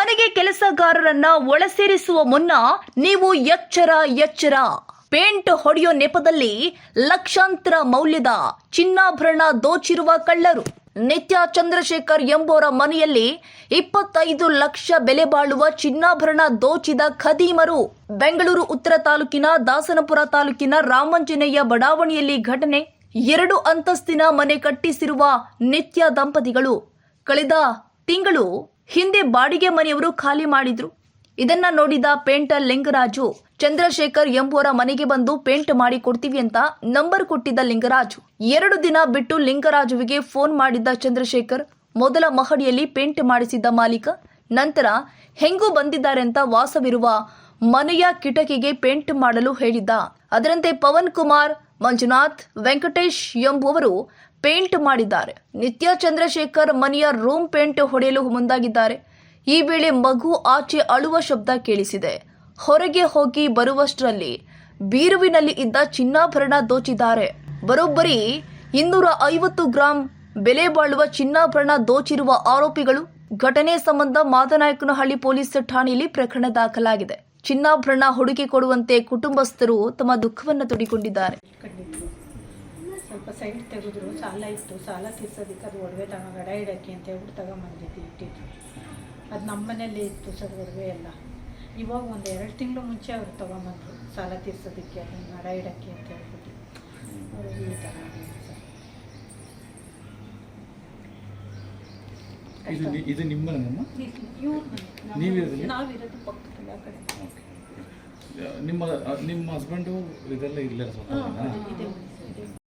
ಮನೆಗೆ ಕೆಲಸಗಾರರನ್ನ ಒಳಸೇರಿಸುವ ಮುನ್ನ ನೀವು ಎಚ್ಚರ. ಪೇಂಟ್ ಹೊಡೆಯೋ ನೆಪದಲ್ಲಿ ಲಕ್ಷಾಂತರ ಮೌಲ್ಯದ ಚಿನ್ನಾಭರಣ ದೋಚಿರುವ ಕಳ್ಳರು. ನಿತ್ಯ ಚಂದ್ರಶೇಖರ್ ಎಂಬುವರ ಮನೆಯಲ್ಲಿ 25 ಲಕ್ಷ ಬೆಲೆ ಬಾಳುವ ಚಿನ್ನಾಭರಣ ದೋಚಿದ ಖದೀಮರು. ಬೆಂಗಳೂರು ಉತ್ತರ ತಾಲೂಕಿನ ದಾಸನಪುರ ತಾಲೂಕಿನ ರಾಮಾಂಜನೇಯ ಬಡಾವಣೆಯಲ್ಲಿ ಘಟನೆ. 2 ಅಂತಸ್ತಿನ ಮನೆ ಕಟ್ಟಿಸಿರುವ ನಿತ್ಯ ದಂಪತಿಗಳು ಕಳೆದ ತಿಂಗಳು ಹಿಂದೆ ಬಾಡಿಗೆ ಮನೆಯವರು ಖಾಲಿ ಮಾಡಿದ್ರು. ಇದನ್ನ ನೋಡಿದ ಪೇಂಟರ್ ಲಿಂಗರಾಜು ಚಂದ್ರಶೇಖರ್ ಎಂಬುವರ ಮನೆಗೆ ಬಂದು ಪೇಂಟ್ ಮಾಡಿ ಕೊಡ್ತೀವಿ ಅಂತ ನಂಬರ್ ಕೊಟ್ಟಿದ್ದ ಲಿಂಗರಾಜು 2 ದಿನ ಬಿಟ್ಟು ಲಿಂಗರಾಜುವಿಗೆ ಫೋನ್ ಮಾಡಿದ್ದ ಚಂದ್ರಶೇಖರ್ ಮೊದಲ ಮಹಡಿಯಲ್ಲಿ ಪೇಂಟ್ ಮಾಡಿಸಿದ್ದ ಮಾಲೀಕ ನಂತರ ಹೆಂಗೂ ಬಂದಿದ್ದಾರೆ ಅಂತ ವಾಸವಿರುವ ಮನೆಯ ಕಿಟಕಿಗೆ ಪೇಂಟ್ ಮಾಡಲು ಹೇಳಿದ್ದ. ಅದರಂತೆ ಪವನ್ ಕುಮಾರ್, ಮಂಜುನಾಥ್, ವೆಂಕಟೇಶ್ ಎಂಬುವವರು ಪೇಂಟ್ ಮಾಡಿದ್ದಾರೆ. ನಿತ್ಯ ಚಂದ್ರಶೇಖರ್ ಮನೆಯ ರೂಮ್ ಪೇಂಟ್ ಹೊಡೆಯಲು ಮುಂದಾಗಿದ್ದಾರೆ. ಈ ವೇಳೆ ಮಗು ಆಚೆ ಅಳುವ ಶಬ್ದ ಕೇಳಿಸಿದೆ. ಹೊರಗೆ ಹೋಗಿ ಬರುವಷ್ಟರಲ್ಲಿ ಬೀರುವಿನಲ್ಲಿ ಇದ್ದ ಚಿನ್ನಾಭರಣ ದೋಚಿದ್ದಾರೆ. ಬರೋಬ್ಬರಿ 250 ಗ್ರಾಂ ಬೆಲೆ ಬಾಳುವ ಚಿನ್ನಾಭರಣ ದೋಚಿರುವ ಆರೋಪಿಗಳು. ಘಟನೆ ಸಂಬಂಧ ಮಾದನಾಯಕನಹಳ್ಳಿ ಪೊಲೀಸ್ ಠಾಣೆಯಲ್ಲಿ ಪ್ರಕರಣ ದಾಖಲಾಗಿದೆ. ಚಿನ್ನಾಭರಣ ಹುಡುಕಿ ಕೊಡುವಂತೆ ಕುಟುಂಬಸ್ಥರು ತಮ್ಮ ದುಃಖವನ್ನು ತೋಡಿಕೊಂಡಿದ್ದಾರೆ. ಸ್ವಲ್ಪ ಸೈಡ್ ತೆಗೆದ್ರು, ಸಾಲ ಇತ್ತು, ಸಾಲ ತೀರ್ಸೋದಕ್ಕೆ ಅದು ಒಡವೆ ಗಡ ಇಡೋಕ್ಕೆ ಅಂತ ಹೇಳ್ಬಿಟ್ಟು ತಗೊಂಬಂದಿದ್ದು ಇಟ್ಟಿದ್ದು. ಅದು ನಮ್ಮ ಮನೇಲಿ ಇತ್ತು ಸರ್ ಒಡವೆ ಎಲ್ಲ. ಇವಾಗ ಒಂದು 2 ತಿಂಗಳು ಮುಂಚೆ ಅವ್ರು ತೊಗೊಂಬಂದರು ಸಾಲ ತೀರ್ಸೋದಕ್ಕೆ, ಅದನ್ನು ಗಡ ಇಡೋಕ್ಕೆ ಅಂತ ಹೇಳ್ಬಿಟ್ಟು. ಅವರು ಈ ಥರ ಇದು ನಿಮ್ಮ ನಾವಿರೋದು ಪಕ್ಕದಲ್ಲಿ ಆ ಕಡೆ. ನಿಮ್ಮ ಹಸ್ಬೆಂಡು ಇದೆಲ್ಲ ಇಲ್ಲ.